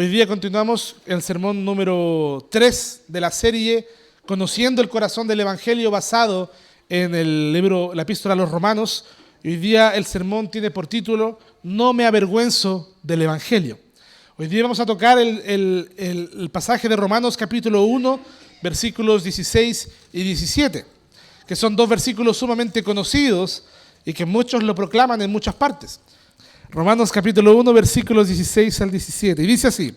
Hoy día continuamos el sermón número 3 de la serie Conociendo el corazón del Evangelio, basado en el libro, la epístola a los Romanos. Y hoy día el sermón tiene por título No me avergüenzo del Evangelio. Hoy día vamos a tocar el pasaje de Romanos capítulo 1, versículos 16 y 17, que son dos versículos sumamente conocidos y que muchos lo proclaman en muchas partes. Romanos capítulo 1, versículos 16 al 17. Y dice así: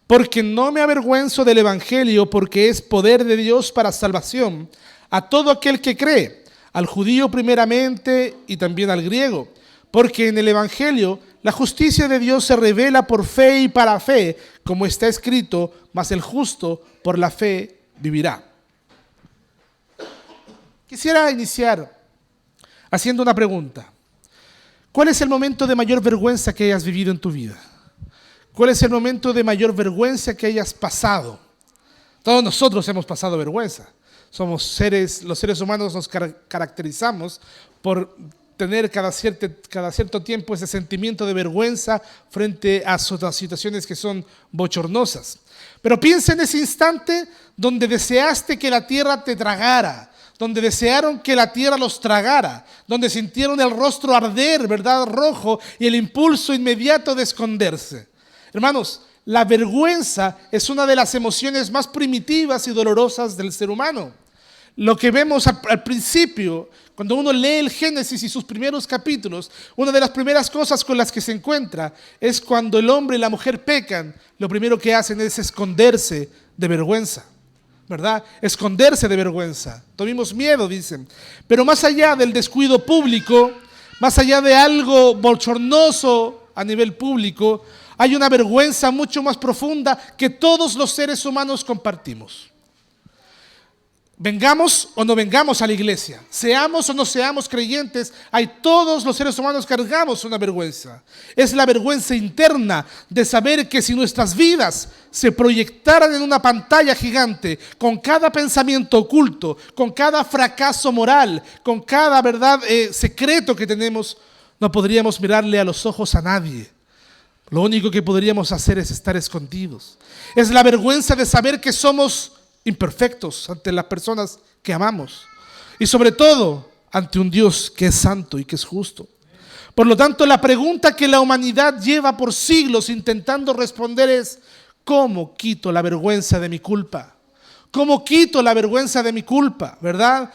porque no me avergüenzo del Evangelio, porque es poder de Dios para salvación a todo aquel que cree, al judío primeramente y también al griego. Porque en el Evangelio la justicia de Dios se revela por fe y para fe, como está escrito, mas el justo por la fe vivirá. Quisiera iniciar haciendo una pregunta. ¿Cuál es el momento de mayor vergüenza que hayas vivido en tu vida? ¿Cuál es el momento de mayor vergüenza que hayas pasado? Todos nosotros hemos pasado vergüenza. Los seres humanos nos caracterizamos por tener cada cierto tiempo ese sentimiento de vergüenza frente a situaciones que son bochornosas. Pero piensa en ese instante donde deseaste que la tierra te tragara, donde desearon que la tierra los tragara, donde sintieron el rostro arder, ¿verdad?, rojo, y el impulso inmediato de esconderse. Hermanos, la vergüenza es una de las emociones más primitivas y dolorosas del ser humano. Lo que vemos al principio, cuando uno lee el Génesis y sus primeros capítulos, una de las primeras cosas con las que se encuentra es cuando el hombre y la mujer pecan, lo primero que hacen es esconderse de vergüenza, ¿verdad? Esconderse de vergüenza. Tuvimos miedo, dicen. Pero más allá del descuido público, más allá de algo bochornoso a nivel público, hay una vergüenza mucho más profunda que todos los seres humanos compartimos. Vengamos o no vengamos a la iglesia, seamos o no seamos creyentes, todos los seres humanos cargamos una vergüenza. Es la vergüenza interna de saber que si nuestras vidas se proyectaran en una pantalla gigante, con cada pensamiento oculto, con cada fracaso moral, con cada verdad secreto que tenemos, no podríamos mirarle a los ojos a nadie. Lo único que podríamos hacer es estar escondidos. Es la vergüenza de saber que somos imperfectos ante las personas que amamos y sobre todo ante un Dios que es santo y que es justo. Por lo tanto, la pregunta que la humanidad lleva por siglos intentando responder es: ¿cómo quito la vergüenza de mi culpa? ¿Cómo quito la vergüenza de mi culpa? ¿Verdad?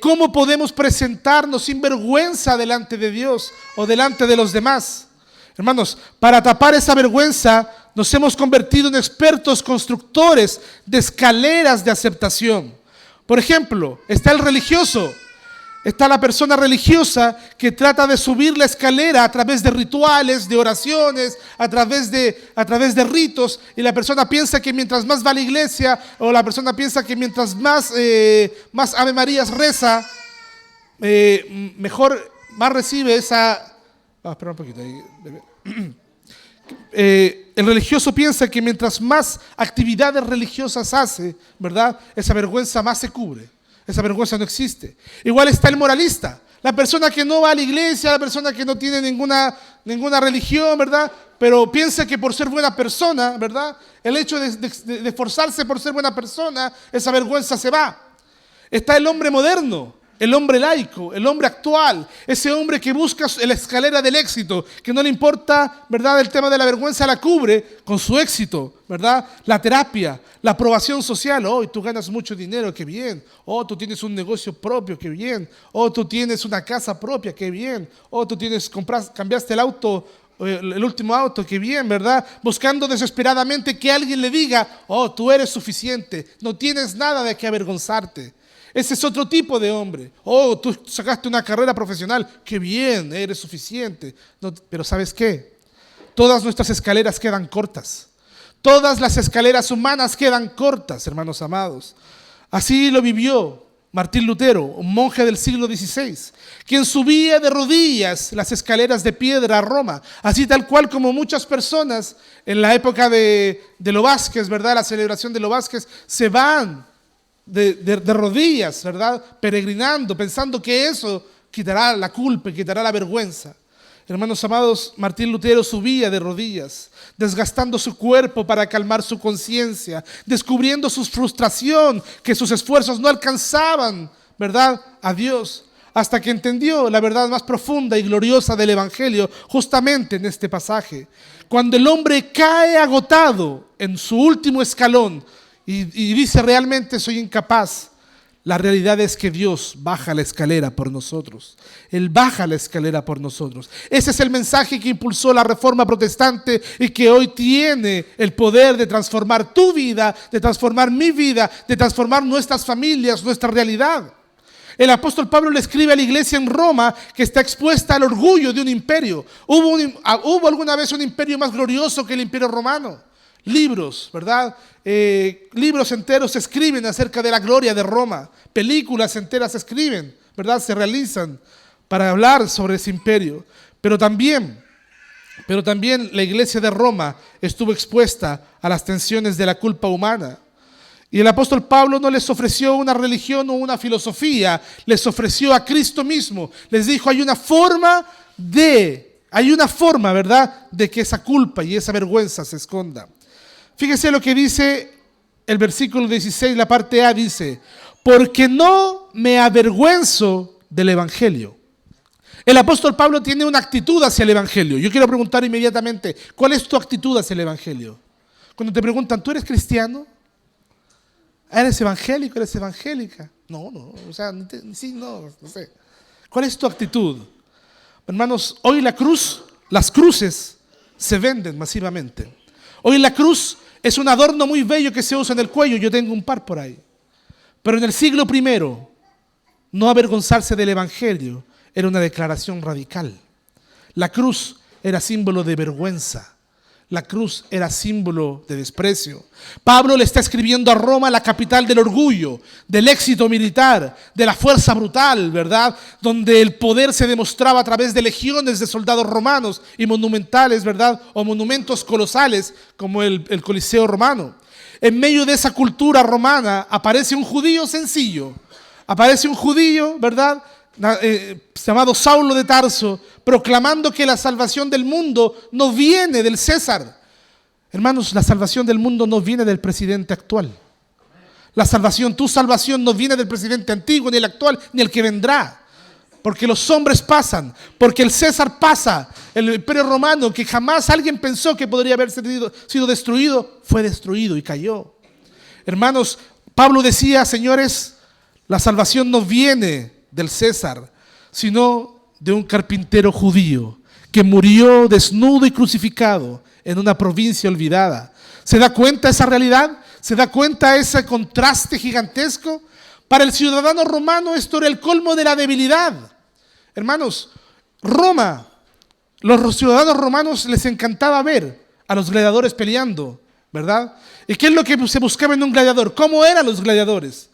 ¿Cómo podemos presentarnos sin vergüenza delante de Dios o delante de los demás? Hermanos, para tapar esa vergüenza nos hemos convertido en expertos constructores de escaleras de aceptación. Por ejemplo, está el religioso, está la persona religiosa que trata de subir la escalera a través de rituales, de oraciones, a través de ritos, y la persona piensa que mientras más va a la iglesia, o la persona piensa que mientras más Ave Marías reza, más recibe esa... espera un poquito ahí, bebé. El religioso piensa que mientras más actividades religiosas hace, ¿verdad?, esa vergüenza más se cubre. Esa vergüenza no existe. Igual está el moralista, la persona que no va a la iglesia, la persona que no tiene ninguna religión, ¿verdad?, pero piensa que por ser buena persona, ¿verdad?, el hecho de esforzarse por ser buena persona, esa vergüenza se va. Está el hombre moderno, el hombre laico, el hombre actual, ese hombre que busca la escalera del éxito, que no le importa, ¿verdad?, el tema de la vergüenza, la cubre con su éxito, ¿verdad? La terapia, la aprobación social. Oh, tú ganas mucho dinero, qué bien. Oh, tú tienes un negocio propio, qué bien. Oh, tú tienes una casa propia, qué bien. Oh, tú cambiaste el auto, el último auto, qué bien, ¿verdad? Buscando desesperadamente que alguien le diga: oh, tú eres suficiente, no tienes nada de qué avergonzarte. Ese es otro tipo de hombre. Oh, tú sacaste una carrera profesional, qué bien, eres suficiente. No, pero ¿sabes qué? Todas nuestras escaleras quedan cortas. Todas las escaleras humanas quedan cortas, hermanos amados. Así lo vivió Martín Lutero, un monje del siglo XVI, quien subía de rodillas las escaleras de piedra a Roma, así tal cual como muchas personas en la época de Lo Vázquez, ¿verdad?, la celebración de Lo Vázquez, se van de rodillas, ¿verdad?, peregrinando, pensando que eso quitará la culpa, quitará la vergüenza. Hermanos amados, Martín Lutero subía de rodillas, desgastando su cuerpo para calmar su conciencia, descubriendo su frustración, que sus esfuerzos no alcanzaban, ¿verdad?, a Dios, hasta que entendió la verdad más profunda y gloriosa del Evangelio, justamente en este pasaje. Cuando el hombre cae agotado en su último escalón y dice realmente soy incapaz, la realidad es que Dios baja la escalera por nosotros. Él baja la escalera por nosotros. Ese es el mensaje que impulsó la Reforma Protestante y que hoy tiene el poder de transformar tu vida, de transformar mi vida, de transformar nuestras familias, nuestra realidad. El apóstol Pablo le escribe a la iglesia en Roma que está expuesta al orgullo de un imperio. ¿Hubo alguna vez un imperio más glorioso que el imperio romano? Libros, ¿verdad? Libros enteros se escriben acerca de la gloria de Roma. Películas enteras se escriben, ¿verdad? Se realizan para hablar sobre ese imperio. Pero también la iglesia de Roma estuvo expuesta a las tensiones de la culpa humana. Y el apóstol Pablo no les ofreció una religión o una filosofía, les ofreció a Cristo mismo. Les dijo, hay una forma, ¿verdad?, de que esa culpa y esa vergüenza se esconda. Fíjese lo que dice el versículo 16, la parte A dice, porque no me avergüenzo del Evangelio. El apóstol Pablo tiene una actitud hacia el Evangelio. Yo quiero preguntar inmediatamente, ¿cuál es tu actitud hacia el Evangelio? Cuando te preguntan, ¿tú eres cristiano? ¿Eres evangélico? ¿Eres evangélica? No, o sea, sí, no sé. ¿Cuál es tu actitud? Hermanos, hoy las cruces se venden masivamente. Hoy la cruz es un adorno muy bello que se usa en el cuello, yo tengo un par por ahí. Pero en el siglo I, no avergonzarse del Evangelio era una declaración radical. La cruz era símbolo de vergüenza. La cruz era símbolo de desprecio. Pablo le está escribiendo a Roma, la capital del orgullo, del éxito militar, de la fuerza brutal, ¿verdad? Donde el poder se demostraba a través de legiones de soldados romanos y monumentales, ¿verdad? O monumentos colosales como el Coliseo romano. En medio de esa cultura romana aparece un judío sencillo. Aparece un judío, ¿verdad?, llamado Saulo de Tarso, proclamando que la salvación del mundo no viene del César. Hermanos, la salvación del mundo no viene del presidente actual. Tu salvación no viene del presidente antiguo, ni el actual, ni el que vendrá. Porque los hombres pasan, porque el César pasa. El imperio romano, que jamás alguien pensó que podría haber sido destruido, fue destruido y cayó. Hermanos, Pablo decía, señores, la salvación no viene del César, sino de un carpintero judío que murió desnudo y crucificado en una provincia olvidada. ¿Se da cuenta esa realidad? ¿Se da cuenta ese contraste gigantesco? Para el ciudadano romano esto era el colmo de la debilidad. Hermanos, los ciudadanos romanos les encantaba ver a los gladiadores peleando, ¿verdad? ¿Y qué es lo que se buscaba en un gladiador? ¿Cómo eran los gladiadores?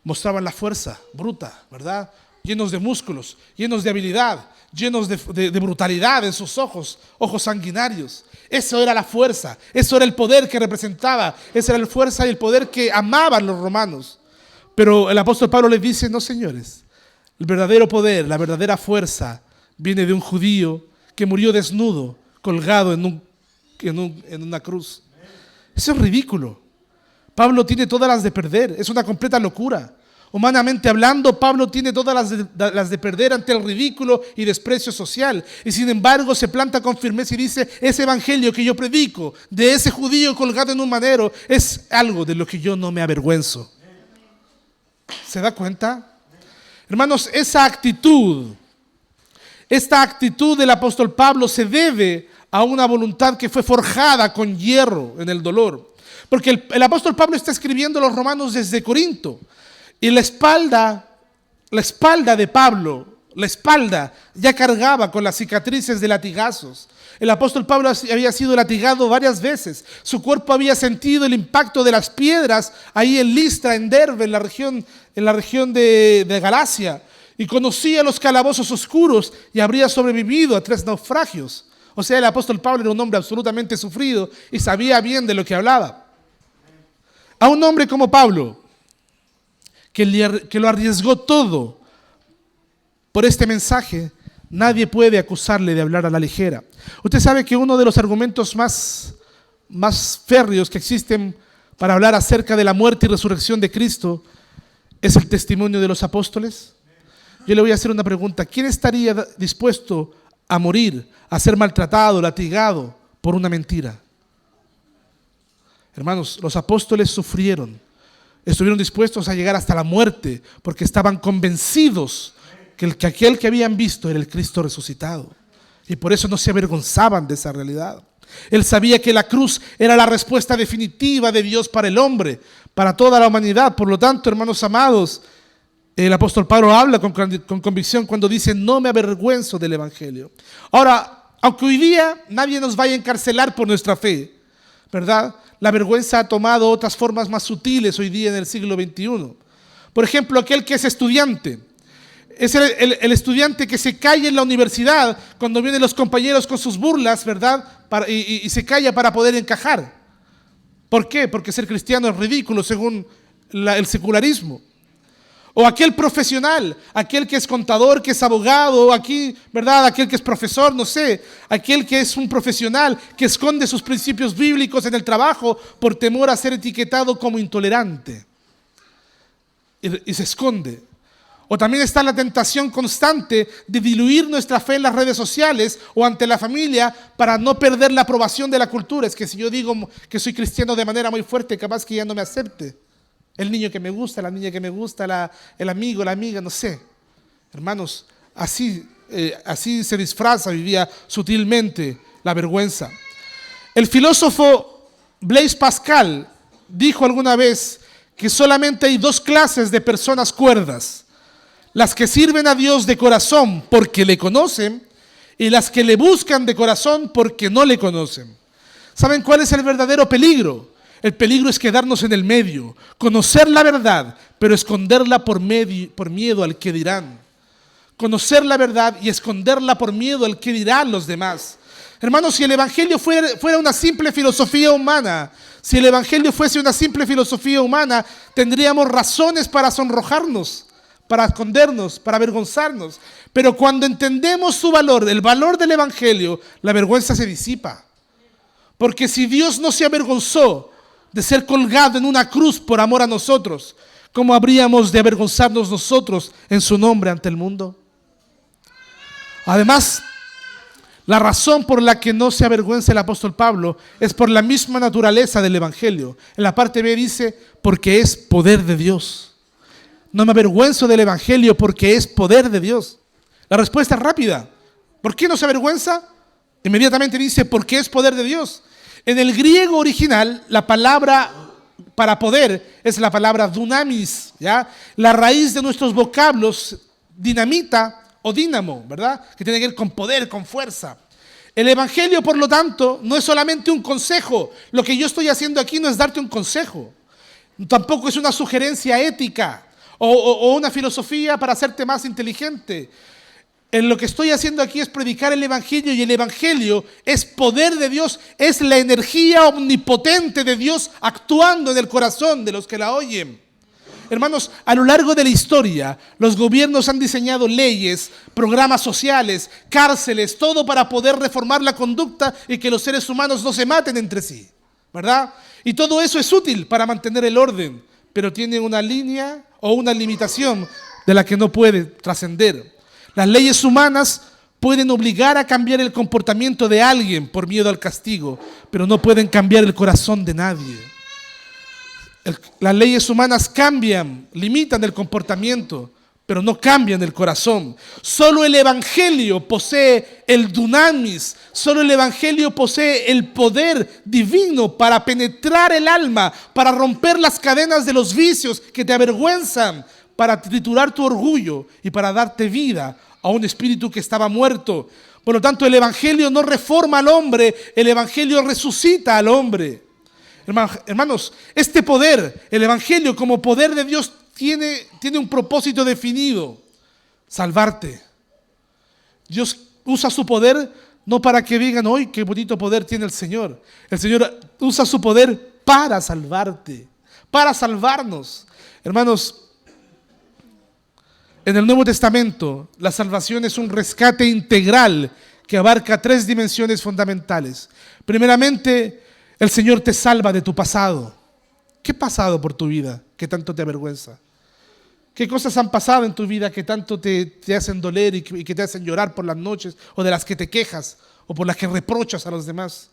Mostraban la fuerza bruta, ¿verdad? Llenos de músculos, llenos de habilidad, llenos de brutalidad en sus ojos sanguinarios. Eso era la fuerza, eso era el poder que representaba, esa era la fuerza y el poder que amaban los romanos. Pero el apóstol Pablo les dice, no señores, el verdadero poder, la verdadera fuerza viene de un judío que murió desnudo, colgado en una cruz. Eso es ridículo. Pablo tiene todas las de perder, es una completa locura. Humanamente hablando, Pablo tiene todas las de perder ante el ridículo y desprecio social. Y sin embargo se planta con firmeza y dice, ese evangelio que yo predico, de ese judío colgado en un madero, es algo de lo que yo no me avergüenzo. ¿Se da cuenta? Hermanos, esta actitud del apóstol Pablo se debe a una voluntad que fue forjada con hierro en el dolor. Porque el apóstol Pablo está escribiendo a los romanos desde Corinto. Y la espalda de Pablo, ya cargaba con las cicatrices de latigazos. El apóstol Pablo había sido latigado varias veces. Su cuerpo había sentido el impacto de las piedras ahí en Listra, en Derbe, en la región de Galacia. Y conocía los calabozos oscuros y habría sobrevivido a 3 naufragios. O sea, el apóstol Pablo era un hombre absolutamente sufrido y sabía bien de lo que hablaba. A un hombre como Pablo, que lo arriesgó todo por este mensaje, nadie puede acusarle de hablar a la ligera. Usted sabe que uno de los argumentos más férreos que existen para hablar acerca de la muerte y resurrección de Cristo es el testimonio de los apóstoles. Yo le voy a hacer una pregunta. ¿Quién estaría dispuesto a morir, a ser maltratado, latigado por una mentira? Hermanos, los apóstoles sufrieron, estuvieron dispuestos a llegar hasta la muerte porque estaban convencidos que aquel que habían visto era el Cristo resucitado, y por eso no se avergonzaban de esa realidad. Él sabía que la cruz era la respuesta definitiva de Dios para el hombre, para toda la humanidad. Por lo tanto, hermanos amados, el apóstol Pablo habla con convicción cuando dice: no me avergüenzo del evangelio. Ahora, aunque hoy día nadie nos vaya a encarcelar por nuestra fe, ¿verdad? La vergüenza ha tomado otras formas más sutiles hoy día en el siglo XXI. Por ejemplo, aquel que es estudiante. Es el estudiante que se calla en la universidad cuando vienen los compañeros con sus burlas, ¿verdad? Y se calla para poder encajar. ¿Por qué? Porque ser cristiano es ridículo según el secularismo. O aquel profesional, aquel que es contador, que es abogado, aquí, ¿verdad? Aquel que es profesor, no sé, aquel que es un profesional que esconde sus principios bíblicos en el trabajo por temor a ser etiquetado como intolerante. Y se esconde. O también está la tentación constante de diluir nuestra fe en las redes sociales o ante la familia para no perder la aprobación de la cultura. Es que si yo digo que soy cristiano de manera muy fuerte, capaz que ya no me acepte. El niño que me gusta, la niña que me gusta, el amigo, la amiga, no sé. Hermanos, así se disfraza, vivía sutilmente la vergüenza. El filósofo Blaise Pascal dijo alguna vez que solamente hay dos clases de personas cuerdas: las que sirven a Dios de corazón porque le conocen, y las que le buscan de corazón porque no le conocen. ¿Saben cuál es el verdadero peligro? El peligro es quedarnos en el medio, conocer la verdad, pero esconderla por miedo al que dirán. Conocer la verdad y esconderla por miedo al que dirán los demás. Hermanos, si el evangelio fuera una simple filosofía humana, si el evangelio fuese una simple filosofía humana, tendríamos razones para sonrojarnos, para escondernos, para avergonzarnos. Pero cuando entendemos su valor, el valor del evangelio, la vergüenza se disipa. Porque si Dios no se avergonzó de ser colgado en una cruz por amor a nosotros, ¿cómo habríamos de avergonzarnos nosotros en su nombre ante el mundo? Además, la razón por la que no se avergüenza el apóstol Pablo es por la misma naturaleza del evangelio. En la parte B dice: porque es poder de Dios. No me avergüenzo del evangelio porque es poder de Dios. La respuesta es rápida. ¿Por qué no se avergüenza? Inmediatamente dice: porque es poder de Dios. En el griego original, la palabra para poder es la palabra dunamis, ¿ya? La raíz de nuestros vocablos, dinamita o dínamo, ¿verdad? Que tiene que ver con poder, con fuerza. El evangelio, por lo tanto, no es solamente un consejo. Lo que yo estoy haciendo aquí no es darte un consejo. Tampoco es una sugerencia ética o una filosofía para hacerte más inteligente. Lo que estoy haciendo aquí es predicar el evangelio, y el evangelio es poder de Dios, es la energía omnipotente de Dios actuando en el corazón de los que la oyen. Hermanos, a lo largo de la historia, los gobiernos han diseñado leyes, programas sociales, cárceles, todo para poder reformar la conducta y que los seres humanos no se maten entre sí, ¿verdad? Y todo eso es útil para mantener el orden, pero tiene una línea o una limitación de la que no puede trascender. Las leyes humanas pueden obligar a cambiar el comportamiento de alguien por miedo al castigo, pero no pueden cambiar el corazón de nadie. Las leyes humanas cambian, limitan el comportamiento, pero no cambian el corazón. Solo el evangelio posee el dunamis, solo el evangelio posee el poder divino para penetrar el alma, para romper las cadenas de los vicios que te avergüenzan, para triturar tu orgullo y para darte vida a un espíritu que estaba muerto. Por lo tanto, el evangelio no reforma al hombre, el evangelio resucita al hombre. Hermanos, este poder, el evangelio como poder de Dios, tiene un propósito definido: salvarte. Dios usa su poder no para que digan: ¡ay, qué bonito poder tiene el Señor! El Señor usa su poder para salvarte, para salvarnos. Hermanos, En el Nuevo Testamento, la salvación es un rescate integral que abarca 3 dimensiones fundamentales. Primeramente, el Señor te salva de tu pasado. ¿Qué ha pasado por tu vida que tanto te avergüenza? ¿Qué cosas han pasado en tu vida que tanto te hacen doler y que te hacen llorar por las noches, o de las que te quejas, o por las que reprochas a los demás?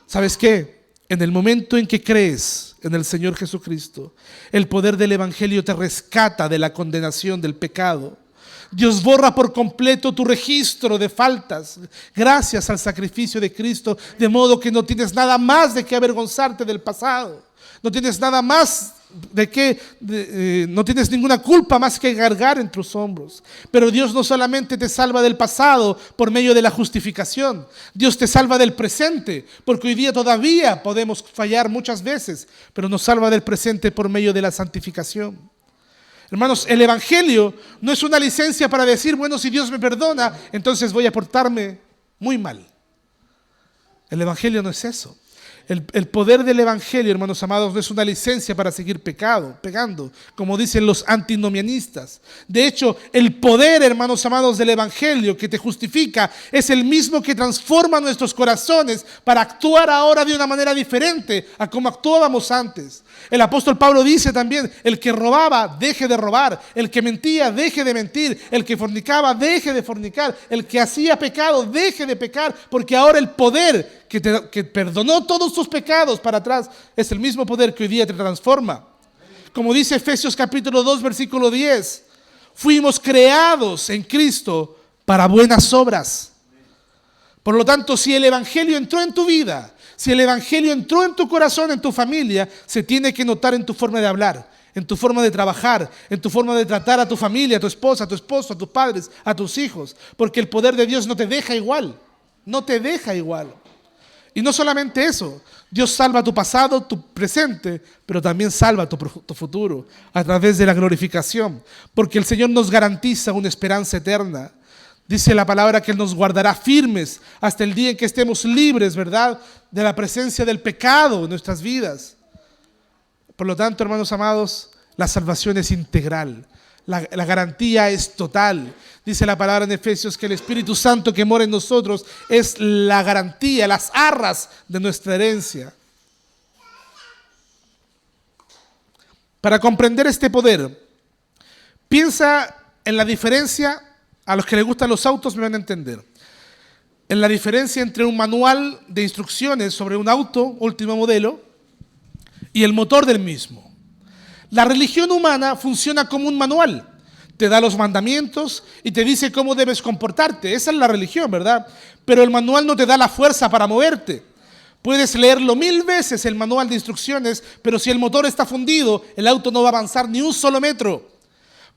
¿Sabes qué? En el momento en que crees en el Señor Jesucristo, el poder del Evangelio te rescata de la condenación del pecado. Dios borra por completo tu registro de faltas gracias al sacrificio de Cristo, de modo que no tienes nada más de qué avergonzarte del pasado. No tienes nada más no tienes ninguna culpa más que cargar en tus hombros. Pero Dios no solamente te salva del pasado por medio de la justificación, Dios te salva del presente, porque hoy día todavía podemos fallar muchas veces, pero nos salva del presente por medio de la santificación. Hermanos, el Evangelio no es una licencia para decir, bueno, si Dios me perdona, entonces voy a portarme muy mal. El Evangelio no es eso. El poder del Evangelio, hermanos amados, no es una licencia para seguir pecando, como dicen los antinomianistas. De hecho, el poder, hermanos amados, del Evangelio que te justifica es el mismo que transforma nuestros corazones para actuar ahora de una manera diferente a como actuábamos antes. El apóstol Pablo dice también, el que robaba, deje de robar; el que mentía, deje de mentir; el que fornicaba, deje de fornicar; el que hacía pecado, deje de pecar, porque ahora el poder que perdonó todos tus pecados para atrás es el mismo poder que hoy día te transforma. Como dice Efesios capítulo 2, versículo 10, fuimos creados en Cristo para buenas obras. Por lo tanto, si el Evangelio entró en tu vida, si el Evangelio entró en tu corazón, en tu familia, se tiene que notar en tu forma de hablar, en tu forma de trabajar, en tu forma de tratar a tu familia, a tu esposa, a tu esposo, a tus padres, a tus hijos, porque el poder de Dios no te deja igual, no te deja igual. Y no solamente eso, Dios salva tu pasado, tu presente, pero también salva tu futuro a través de la glorificación, porque el Señor nos garantiza una esperanza eterna. Dice la palabra que Él nos guardará firmes hasta el día en que estemos libres, ¿verdad?, de la presencia del pecado en nuestras vidas. Por lo tanto, hermanos amados, la salvación es integral. La garantía es total. Dice la palabra en Efesios que el Espíritu Santo que mora en nosotros es la garantía, las arras de nuestra herencia. Para comprender este poder, piensa en la diferencia. A los que les gustan los autos me van a entender. En la diferencia entre un manual de instrucciones sobre un auto último modelo y el motor del mismo. La religión humana funciona como un manual. Te da los mandamientos y te dice cómo debes comportarte. Esa es la religión, ¿verdad? Pero el manual no te da la fuerza para moverte. Puedes leerlo 1000 veces el manual de instrucciones, pero si el motor está fundido, el auto no va a avanzar ni un solo metro.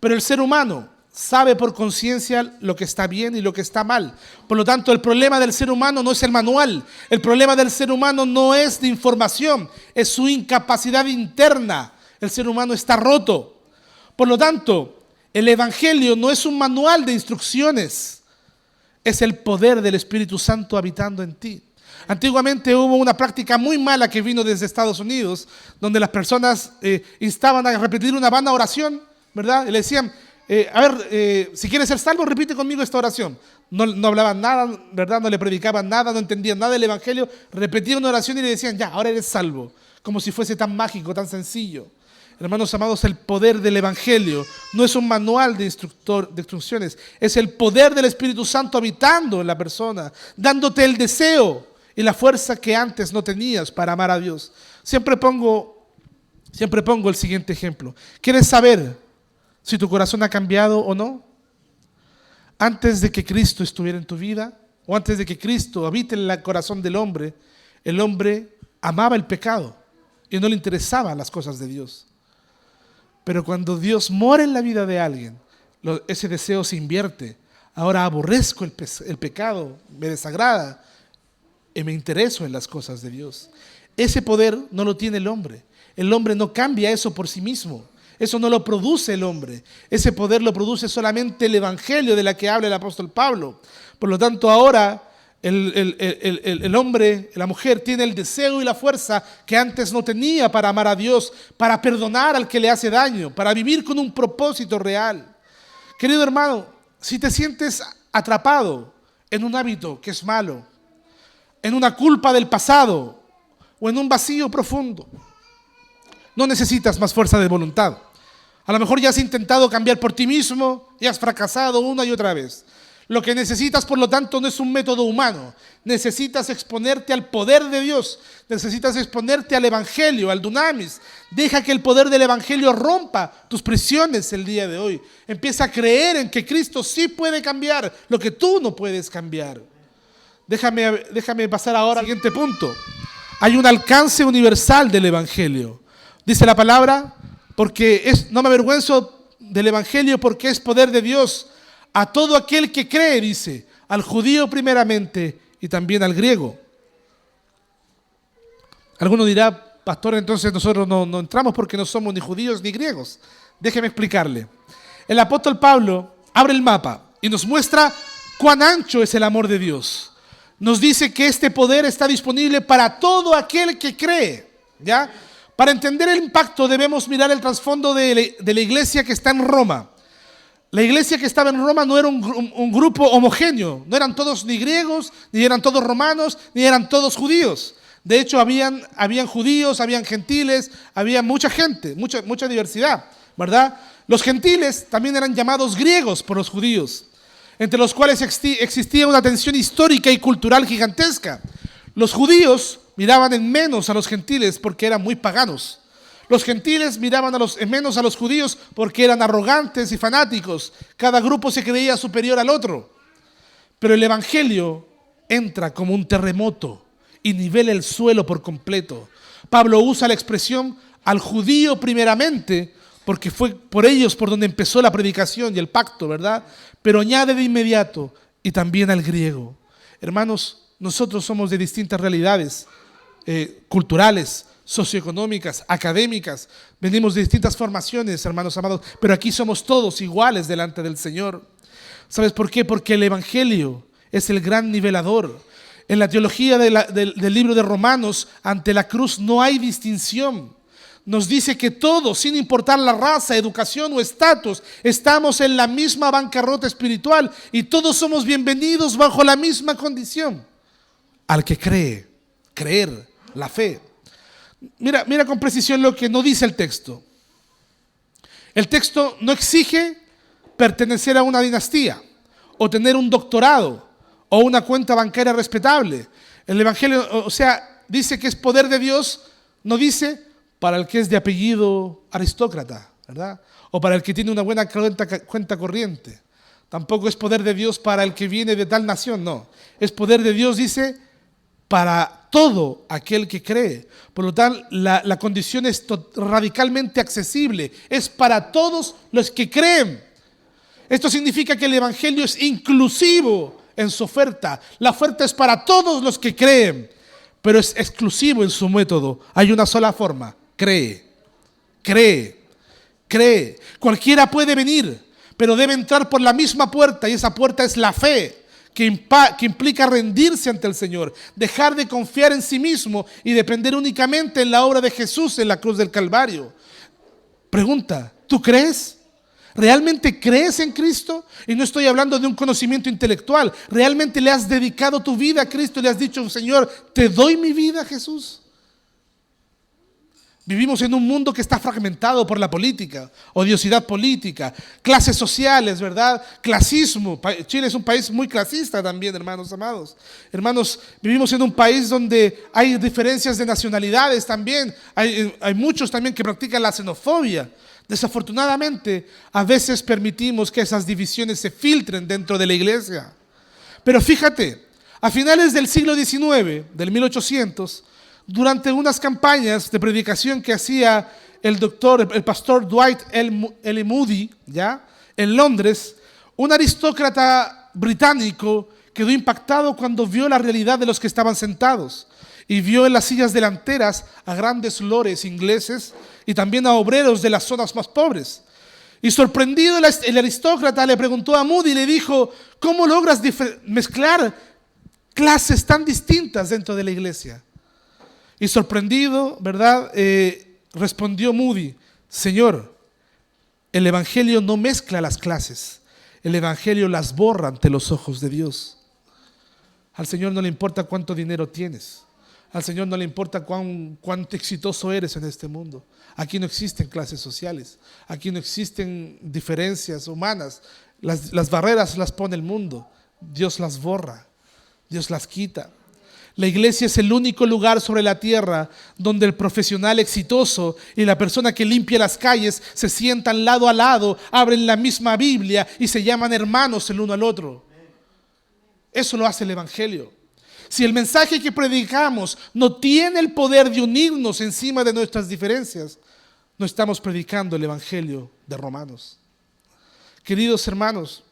Pero el ser humano sabe por conciencia lo que está bien y lo que está mal. Por lo tanto, el problema del ser humano no es el manual. El problema del ser humano no es de información, es su incapacidad interna. El ser humano está roto. Por lo tanto, el Evangelio no es un manual de instrucciones, es el poder del Espíritu Santo habitando en ti. Antiguamente hubo una práctica muy mala que vino desde Estados Unidos, donde las personas instaban a repetir una vana oración, ¿verdad? Y le decían, si quieres ser salvo, repite conmigo esta oración. No hablaban nada, ¿verdad? No le predicaban nada, no entendían nada del Evangelio. Repetían una oración y le decían, ya, ahora eres salvo. Como si fuese tan mágico, tan sencillo. Hermanos amados, el poder del Evangelio no es un manual de instrucciones, es el poder del Espíritu Santo habitando en la persona, dándote el deseo y la fuerza que antes no tenías para amar a Dios. Siempre pongo el siguiente ejemplo. ¿Quieres saber si tu corazón ha cambiado o no? Antes de que Cristo estuviera en tu vida, o antes de que Cristo habite en el corazón del hombre, el hombre amaba el pecado y no le interesaban las cosas de Dios. Pero cuando Dios mora en la vida de alguien, ese deseo se invierte. Ahora aborrezco el pecado, me desagrada y me intereso en las cosas de Dios. Ese poder no lo tiene el hombre. El hombre no cambia eso por sí mismo. Eso no lo produce el hombre. Ese poder lo produce solamente el Evangelio de la que habla el apóstol Pablo. Por lo tanto, ahora el hombre, la mujer tiene el deseo y la fuerza que antes no tenía para amar a Dios, para perdonar al que le hace daño, para vivir con un propósito real. Querido hermano, si te sientes atrapado en un hábito que es malo, en una culpa del pasado o en un vacío profundo, no necesitas más fuerza de voluntad. A lo mejor ya has intentado cambiar por ti mismo y has fracasado una y otra vez. Lo que necesitas, por lo tanto, no es un método humano. Necesitas exponerte al poder de Dios. Necesitas exponerte al Evangelio, al Dunamis. Deja que el poder del Evangelio rompa tus prisiones el día de hoy. Empieza a creer en que Cristo sí puede cambiar lo que tú no puedes cambiar. Déjame pasar ahora al siguiente punto. Hay un alcance universal del Evangelio. Dice la palabra, no me avergüenzo del Evangelio porque es poder de Dios a todo aquel que cree, dice, al judío primeramente y también al griego. Alguno dirá, pastor, entonces nosotros no entramos porque no somos ni judíos ni griegos. Déjeme explicarle. El apóstol Pablo abre el mapa y nos muestra cuán ancho es el amor de Dios. Nos dice que este poder está disponible para todo aquel que cree, ¿ya? Para entender el impacto debemos mirar el trasfondo de la iglesia que está en Roma. La iglesia que estaba en Roma no era un grupo homogéneo, no eran todos ni griegos, ni eran todos romanos, ni eran todos judíos. De hecho, habían judíos, habían gentiles, había mucha gente, mucha diversidad, ¿verdad? Los gentiles también eran llamados griegos por los judíos, entre los cuales existía una tensión histórica y cultural gigantesca. Los judíos miraban en menos a los gentiles porque eran muy paganos. Los gentiles miraban en menos a los judíos porque eran arrogantes y fanáticos. Cada grupo se creía superior al otro. Pero el Evangelio entra como un terremoto y nivela el suelo por completo. Pablo usa la expresión al judío primeramente porque fue por ellos por donde empezó la predicación y el pacto, ¿verdad? Pero añade de inmediato y también al griego. Hermanos, nosotros somos de distintas realidades culturales, socioeconómicas, académicas. Venimos de distintas formaciones, hermanos amados, pero aquí somos todos iguales delante del Señor. ¿Sabes por qué? Porque el Evangelio es el gran nivelador. En la teología del libro de Romanos, ante la cruz no hay distinción. Nos dice que todos, sin importar la raza, educación o estatus, estamos en la misma bancarrota espiritual y todos somos bienvenidos bajo la misma condición. Al que cree, creer, la fe. Mira con precisión lo que no dice el texto. El texto no exige pertenecer a una dinastía o tener un doctorado o una cuenta bancaria respetable. El Evangelio, o sea, dice que es poder de Dios, no dice para el que es de apellido aristócrata, ¿verdad? O para el que tiene una buena cuenta corriente. Tampoco es poder de Dios para el que viene de tal nación, no. Es poder de Dios, dice, para todo aquel que cree. Por lo tanto, la condición es radicalmente accesible. Es para todos los que creen. Esto significa que el Evangelio es inclusivo en su oferta. La oferta es para todos los que creen, pero es exclusivo en su método. Hay una sola forma: cree, cree, cree. Cualquiera puede venir, pero debe entrar por la misma puerta, y esa puerta es la fe, que implica rendirse ante el Señor, dejar de confiar en sí mismo y depender únicamente en la obra de Jesús en la cruz del Calvario. Pregunta, ¿tú crees? ¿Realmente crees en Cristo? Y no estoy hablando de un conocimiento intelectual. ¿Realmente le has dedicado tu vida a Cristo y le has dicho, Señor, te doy mi vida, Jesús? Vivimos en un mundo que está fragmentado por la política, odiosidad política, clases sociales, ¿verdad? Clasismo. Chile es un país muy clasista también, hermanos amados. Hermanos, vivimos en un país donde hay diferencias de nacionalidades también. Hay muchos también que practican la xenofobia. Desafortunadamente, a veces permitimos que esas divisiones se filtren dentro de la iglesia. Pero fíjate, a finales del siglo XIX, del 1800, durante unas campañas de predicación que hacía el pastor Dwight L. Moody, ¿ya?, en Londres, un aristócrata británico quedó impactado cuando vio la realidad de los que estaban sentados y vio en las sillas delanteras a grandes lores ingleses y también a obreros de las zonas más pobres. Y sorprendido, el aristócrata le preguntó a Moody y le dijo: ¿cómo logras mezclar clases tan distintas dentro de la iglesia? Y sorprendido, ¿verdad?, respondió Moody: Señor, el Evangelio no mezcla las clases. el evangelio las borra ante los ojos de Dios. Al Señor no le importa cuánto dinero tienes. Al Señor no le importa cuánto exitoso eres en este mundo. Aquí no existen clases sociales. Aquí no existen diferencias humanas. Las barreras las pone el mundo. Dios las borra. Dios las quita. La iglesia es el único lugar sobre la tierra donde el profesional exitoso y la persona que limpia las calles se sientan lado a lado, abren la misma Biblia y se llaman hermanos el uno al otro. Eso lo hace el evangelio. Si el mensaje que predicamos no tiene el poder de unirnos encima de nuestras diferencias, no estamos predicando el evangelio de Romanos. Queridos hermanos,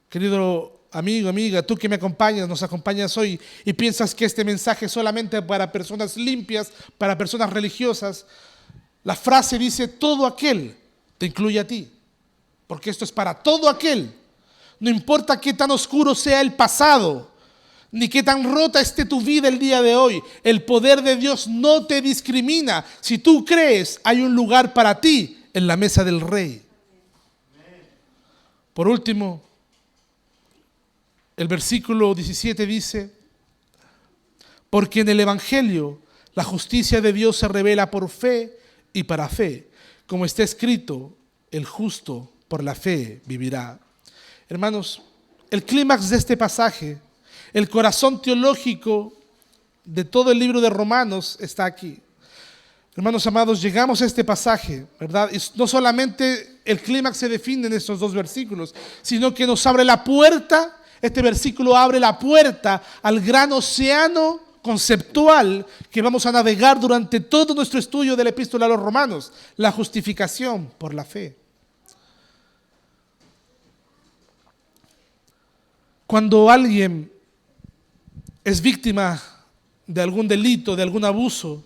querido amigo, amiga, tú que me acompañas, nos acompañas hoy y piensas que este mensaje es solamente para personas limpias, para personas religiosas, la frase dice: todo aquel, te incluye a ti, porque esto es para todo aquel. No importa qué tan oscuro sea el pasado, ni qué tan rota esté tu vida el día de hoy, el poder de Dios no te discrimina. Si tú crees, hay un lugar para ti en la mesa del Rey. Por último, el versículo 17 dice: porque en el evangelio la justicia de Dios se revela por fe y para fe, como está escrito: el justo por la fe vivirá. Hermanos, el clímax de este pasaje, el corazón teológico de todo el libro de Romanos está aquí. Hermanos amados, llegamos a este pasaje, ¿verdad? Y no solamente el clímax se define en estos dos versículos, sino que nos abre la puerta. Este versículo abre la puerta al gran océano conceptual que vamos a navegar durante todo nuestro estudio de la epístola a los Romanos: la justificación por la fe. Cuando alguien es víctima de algún delito, de algún abuso,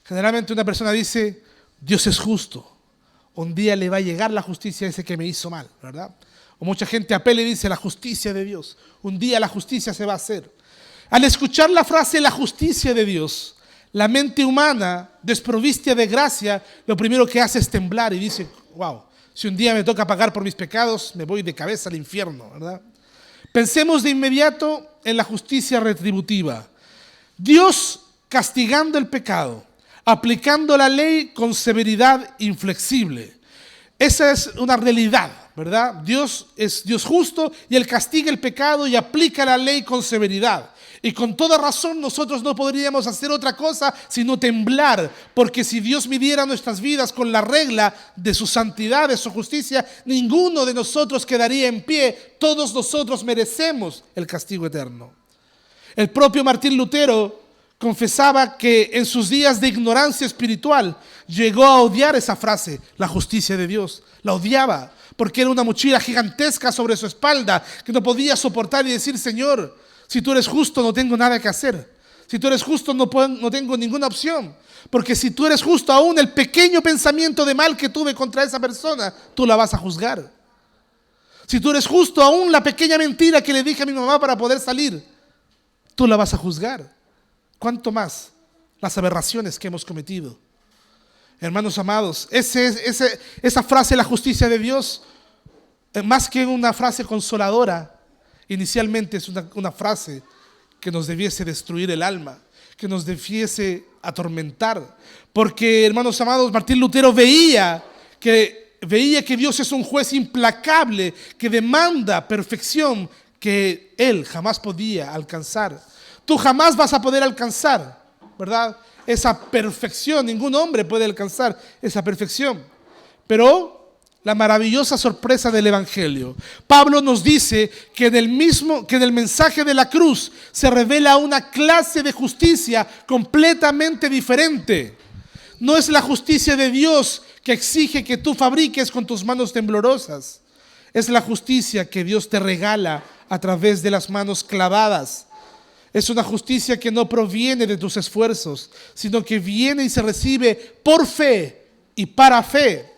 generalmente una persona dice: Dios es justo, un día le va a llegar la justicia a ese que me hizo mal, ¿verdad? O mucha gente apela y dice: la justicia de Dios, un día la justicia se va a hacer. Al escuchar la frase la justicia de Dios, la mente humana desprovista de gracia, lo primero que hace es temblar y dice: wow, si un día me toca pagar por mis pecados, me voy de cabeza al infierno, ¿verdad? Pensemos de inmediato en la justicia retributiva. Dios castigando el pecado, aplicando la ley con severidad inflexible. Esa es una realidad, ¿verdad? Dios es Dios justo y Él castiga el pecado y aplica la ley con severidad. Y con toda razón nosotros no podríamos hacer otra cosa sino temblar, porque si Dios midiera nuestras vidas con la regla de su santidad, de su justicia, ninguno de nosotros quedaría en pie. Todos nosotros merecemos el castigo eterno. El propio Martín Lutero confesaba que en sus días de ignorancia espiritual llegó a odiar esa frase, la justicia de Dios. La odiaba porque era una mochila gigantesca sobre su espalda que no podía soportar y decir: Señor, si tú eres justo, no tengo nada que hacer. Si tú eres justo, no tengo ninguna opción. Porque si tú eres justo, aún el pequeño pensamiento de mal que tuve contra esa persona, tú la vas a juzgar. Si tú eres justo, aún la pequeña mentira que le dije a mi mamá para poder salir, tú la vas a juzgar. ¿Cuánto más las aberraciones que hemos cometido? Hermanos amados, esa frase, la justicia de Dios, más que una frase consoladora, inicialmente es una frase que nos debiese destruir el alma, que nos debiese atormentar. Porque, hermanos amados, Martín Lutero veía que Dios es un juez implacable que demanda perfección que él jamás podía alcanzar. Tú jamás vas a poder alcanzar, ¿verdad?, esa perfección. Ningún hombre puede alcanzar esa perfección. Pero la maravillosa sorpresa del evangelio, Pablo nos dice que en el mensaje de la cruz se revela una clase de justicia completamente diferente. No es la justicia de Dios que exige que tú fabriques con tus manos temblorosas. Es la justicia que Dios te regala a través de las manos clavadas. Es una justicia que no proviene de tus esfuerzos, sino que viene y se recibe por fe y para fe.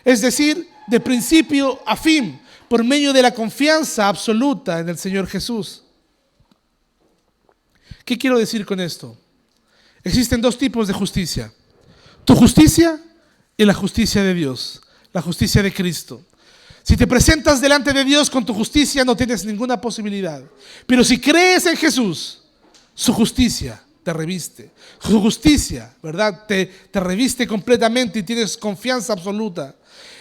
Es decir, de principio a fin, por medio de la confianza absoluta en el Señor Jesús. ¿Qué quiero decir con esto? Existen dos tipos de justicia: tu justicia y la justicia de Dios, la justicia de Cristo. Si te presentas delante de Dios con tu justicia, no tienes ninguna posibilidad. Pero si crees en Jesús, su justicia te reviste. Su justicia, ¿verdad? Te reviste completamente y tienes confianza absoluta.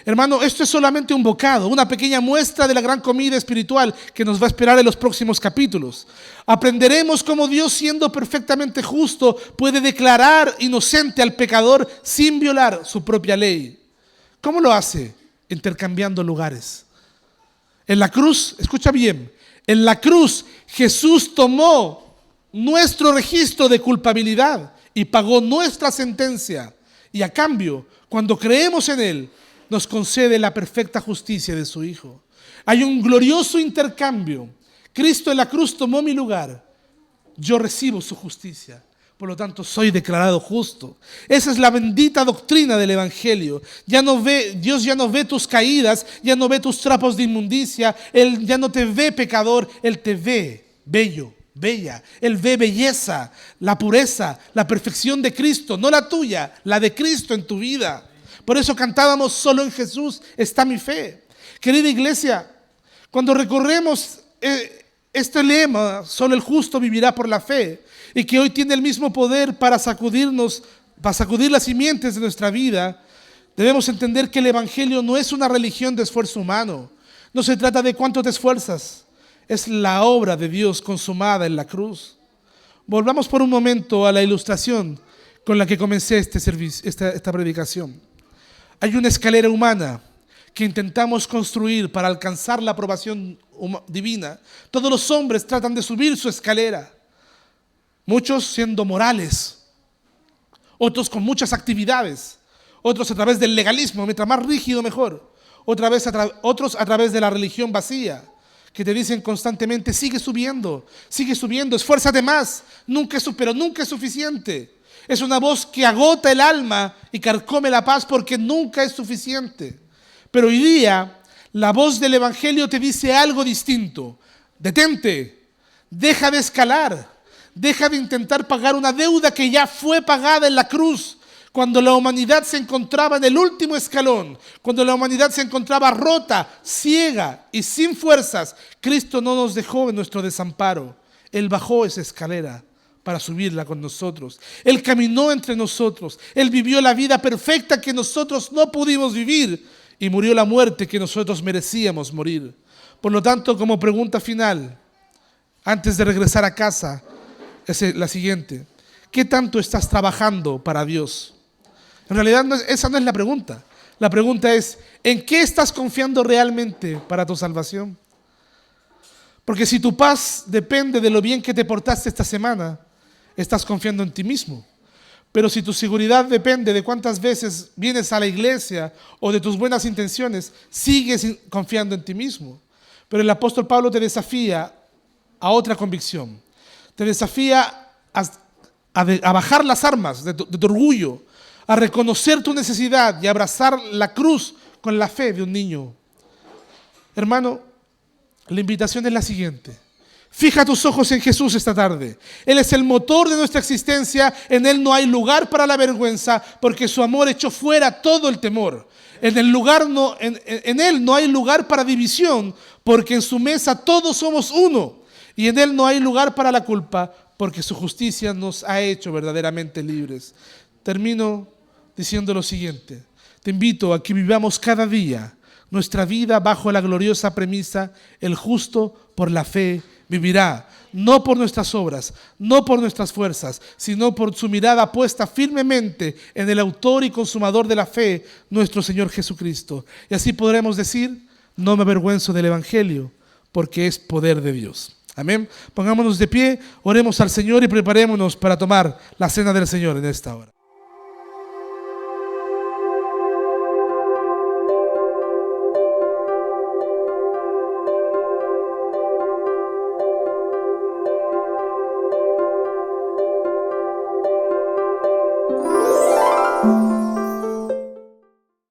Hermano, esto es solamente un bocado, una pequeña muestra de la gran comida espiritual que nos va a esperar en los próximos capítulos. Aprenderemos cómo Dios, siendo perfectamente justo, puede declarar inocente al pecador sin violar su propia ley. ¿Cómo lo hace? Intercambiando lugares. En la cruz, escucha bien, en la cruz Jesús tomó nuestro registro de culpabilidad y pagó nuestra sentencia. Y a cambio, cuando creemos en Él, nos concede la perfecta justicia de su Hijo. Hay un glorioso intercambio. Cristo en la cruz tomó mi lugar. Yo recibo su justicia. Por lo tanto, soy declarado justo. Esa es la bendita doctrina del Evangelio. Dios ya no ve tus caídas, ya no ve tus trapos de inmundicia. Él ya no te ve pecador, Él te ve bello, bella. Él ve belleza, la pureza, la perfección de Cristo, no la tuya, la de Cristo en tu vida. Por eso cantábamos: solo en Jesús está mi fe. Querida iglesia, cuando recorremos este lema, solo el justo vivirá por la fe, y que hoy tiene el mismo poder para sacudirnos, para sacudir las simientes de nuestra vida, debemos entender que el Evangelio no es una religión de esfuerzo humano. No se trata de cuánto te esfuerzas, es la obra de Dios consumada en la cruz. Volvamos por un momento a la ilustración con la que comencé esta predicación. Hay una escalera humana que intentamos construir para alcanzar la aprobación divina. Todos los hombres tratan de subir su escalera. Muchos siendo morales, otros con muchas actividades, otros a través del legalismo, mientras más rígido mejor, otros a través de la religión vacía, que te dicen constantemente: sigue subiendo, esfuérzate más, pero nunca es suficiente. Es una voz que agota el alma y carcome la paz porque nunca es suficiente. Pero hoy día la voz del Evangelio te dice algo distinto. Detente, deja de escalar, deja de intentar pagar una deuda que ya fue pagada en la cruz. Cuando la humanidad se encontraba en el último escalón, cuando la humanidad se encontraba rota, ciega y sin fuerzas, Cristo no nos dejó en nuestro desamparo. Él bajó esa escalera para subirla con nosotros. Él caminó entre nosotros. Él vivió la vida perfecta que nosotros no pudimos vivir y murió la muerte que nosotros merecíamos morir. Por lo tanto, como pregunta final, antes de regresar a casa, es la siguiente: ¿qué tanto estás trabajando para Dios? En realidad esa no es la pregunta. La pregunta es: ¿en qué estás confiando realmente para tu salvación? Porque si tu paz depende de lo bien que te portaste esta semana, estás confiando en ti mismo. Pero si tu seguridad depende de cuántas veces vienes a la iglesia o de tus buenas intenciones, sigues confiando en ti mismo. Pero el apóstol Pablo te desafía a otra convicción. Te desafía a bajar las armas de tu orgullo, a reconocer tu necesidad y abrazar la cruz con la fe de un niño. Hermano, la invitación es la siguiente: fija tus ojos en Jesús esta tarde. Él es el motor de nuestra existencia. En Él no hay lugar para la vergüenza, porque su amor echó fuera todo el temor. En Él no hay lugar para división, porque en su mesa todos somos uno. Y en Él no hay lugar para la culpa, porque su justicia nos ha hecho verdaderamente libres. Termino diciendo lo siguiente: te invito a que vivamos cada día nuestra vida bajo la gloriosa premisa: el justo por la fe vivirá, no por nuestras obras, no por nuestras fuerzas, sino por su mirada puesta firmemente en el autor y consumador de la fe, nuestro Señor Jesucristo. Y así podremos decir: no me avergüenzo del Evangelio, porque es poder de Dios. Amén. Pongámonos de pie, oremos al Señor y preparémonos para tomar la cena del Señor en esta hora.